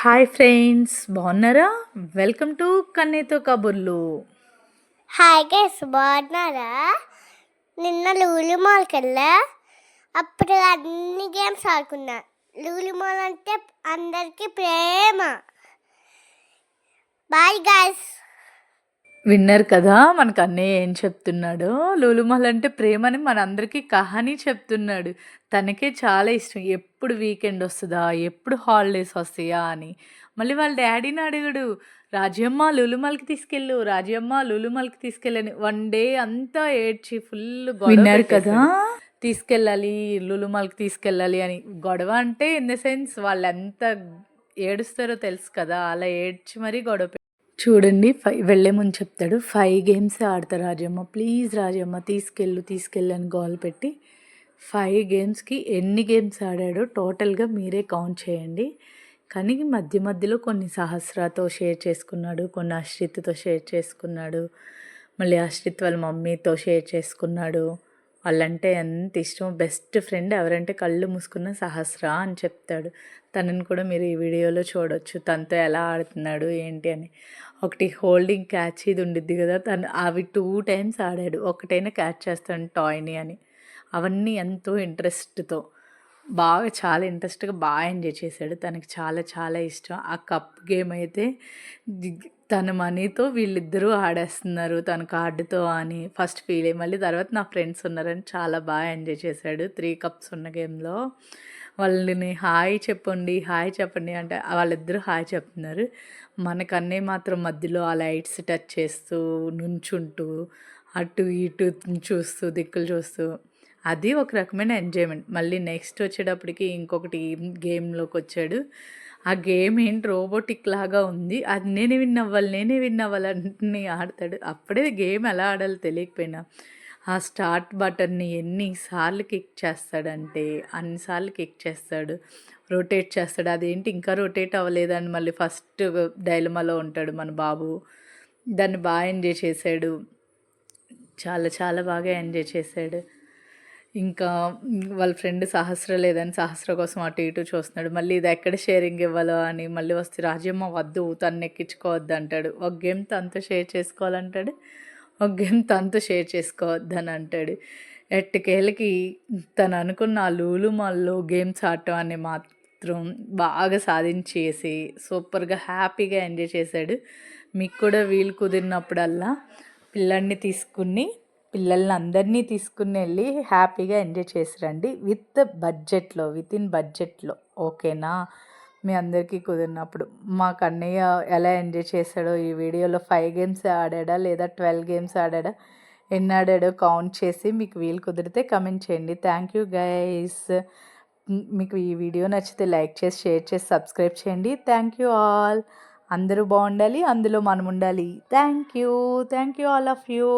Hi friends, బాగున్నారా? Welcome to కన్నయ్యతో కబుర్లు. Hi guys, బాగున్నారా? నిన్న లూలు మాల్కి వెళ్ళా. అప్పుడు అన్ని గేమ్స్ ఆడుకున్నా. లూలు మాల్ అంటే అందరికీ ప్రేమ. Bye guys. విన్నారు కదా మనకు అన్నయ్య ఏం చెప్తున్నాడో. లూలుమాల్ అంటే ప్రేమని మనందరికీ కహానీ చెప్తున్నాడు. తనకే చాలా ఇష్టం. ఎప్పుడు వీకెండ్ వస్తుందా, ఎప్పుడు హాలిడేస్ వస్తాయా అని. మళ్ళీ వాళ్ళ డాడీని అడిగాడు, రాజమ్మ లులుమాల్కి తీసుకెళ్ళు, రాజమ్మ లులుమాల్కి తీసుకెళ్ళని. వన్ డే అంతా ఏడ్చి ఫుల్ విన్నారు కదా, తీసుకెళ్ళాలి లులుమాల్కి తీసుకెళ్ళాలి అని. గొడవ అంటే ఇన్ ద సెన్స్ వాళ్ళు ఎంత ఏడుస్తారో తెలుసు కదా, అలా ఏడ్చి మరీ గొడవ. చూడండి, వెళ్ళే ముందు చెప్తాడు, 5 గేమ్స్ ఆడతా రాజమ్మ, ప్లీజ్ రాజమ్మ తీసుకెళ్ళు అని గోల్ పెట్టి 5 గేమ్స్కి ఎన్ని గేమ్స్ ఆడాడో టోటల్గా మీరే కౌంట్ చేయండి. కానీ మధ్య మధ్యలో కొన్ని సహస్రాతో షేర్ చేసుకున్నాడు, కొన్ని అశ్రిత్తో షేర్ చేసుకున్నాడు, మళ్ళీ అశ్రిత్ వాళ్ళ మమ్మీతో షేర్ చేసుకున్నాడు. వాళ్ళంటే ఎంత ఇష్టం, బెస్ట్ ఫ్రెండ్ ఎవరంటే కళ్ళు మూసుకున్న సహస్ర అని చెప్తాడు. తనని కూడా మీరు ఈ వీడియోలో చూడొచ్చు, తనతో ఎలా ఆడుతున్నాడు ఏంటి అని. ఒకటి హోల్డింగ్ క్యాచ్ ఇది ఉండిద్ది కదా, తను అవి 2 టైమ్స్ ఆడాడు. ఒకటైనా క్యాచ్ చేస్తాను టాయ్ని అని. అవన్నీ ఎంతో ఇంట్రెస్ట్తో బాగా, చాలా ఇంట్రెస్ట్గా బాగా ఎంజాయ్ చేశాడు. తనకి చాలా చాలా ఇష్టం. ఆ కప్ గేమ్ అయితే తన మనీతో వీళ్ళిద్దరూ ఆడేస్తున్నారు, తన కార్డుతో అని ఫస్ట్ ఫీల్ అయ్యి, మళ్ళీ తర్వాత నా ఫ్రెండ్స్ ఉన్నారని చాలా బాగా ఎంజాయ్ చేశాడు. 3 కప్స్ ఉన్న గేమ్లో వాళ్ళని హాయ్ చెప్పండి అంటే వాళ్ళిద్దరూ హాయ్ చెప్తున్నారు. మనకన్నీ మాత్రం మధ్యలో ఆ లైట్స్ టచ్ చేస్తూ నుంచుంటూ అటు ఇటు చూస్తూ దిక్కులు చూస్తూ, అది ఒక రకమైన ఎంజాయ్మెంట్. మళ్ళీ నెక్స్ట్ వచ్చేటప్పటికి ఇంకొకటి గేమ్లోకి వచ్చాడు. ఆ గేమ్ ఏంటి రోబోటిక్ లాగా ఉంది, అది నేనే విన్ అవ్వాలి అన్నీ ఆడతాడు. అప్పుడే గేమ్ ఎలా ఆడాలో తెలియకపోయినా ఆ స్టార్ట్ బటన్ని ఎన్నిసార్లు కిక్ చేస్తాడంటే అన్నిసార్లు కిక్ చేస్తాడు, రొటేట్ చేస్తాడు. అదేంటి ఇంకా రొటేట్ అవ్వలేదని మళ్ళీ ఫస్ట్ డైలమాలో ఉంటాడు మన బాబు. దాన్ని బాగా ఎంజాయ్ చేశాడు, చాలా చాలా బాగా ఎంజాయ్ చేశాడు. ఇంకా వాళ్ళ ఫ్రెండ్ సహస్ర లేదని సహస్ర కోసం అటు ఇటు చూస్తున్నాడు. మళ్ళీ ఇది ఎక్కడ షేరింగ్ ఇవ్వాలో అని మళ్ళీ వస్తే రాజమ్మ వద్దు, తను ఎక్కించుకోవద్దు అంటాడు. ఒక గేమ్ తనతో షేర్ చేసుకోవాలంటాడు, ఒక గేమ్ తనతో షేర్ చేసుకోవద్దని అంటాడు. ఎట్టకేళ్ళకి తను అనుకున్న ఆ లూలు మాల్లో గేమ్స్ ఆడటం అని మాత్రం బాగా సాధించేసి సూపర్గా హ్యాపీగా ఎంజాయ్ చేశాడు. మీకు కూడా వీలు కుదిరినప్పుడల్లా పిల్లల్ని అందరినీ తీసుకుని వెళ్ళి హ్యాపీగా ఎంజాయ్ చేసి రండి. విత్ ఇన్ బడ్జెట్లో, ఓకేనా? మీ అందరికీ కుదిరినప్పుడు. మా కన్నయ్య ఎలా ఎంజాయ్ చేశాడో ఈ వీడియోలో 5 గేమ్స్ ఆడాడా లేదా 12 గేమ్స్ ఆడాడా, ఎన్ని ఆడాడో కౌంట్ చేసి మీకు వీలు కుదిరితే కమెంట్ చేయండి. Thank you guys. మీకు ఈ వీడియో నచ్చితే లైక్ చేసి, షేర్ చేసి, సబ్స్క్రైబ్ చేయండి. Thank you all. అందరూ బాగుండాలి, అందులో మనం ఉండాలి. Thank you all of you.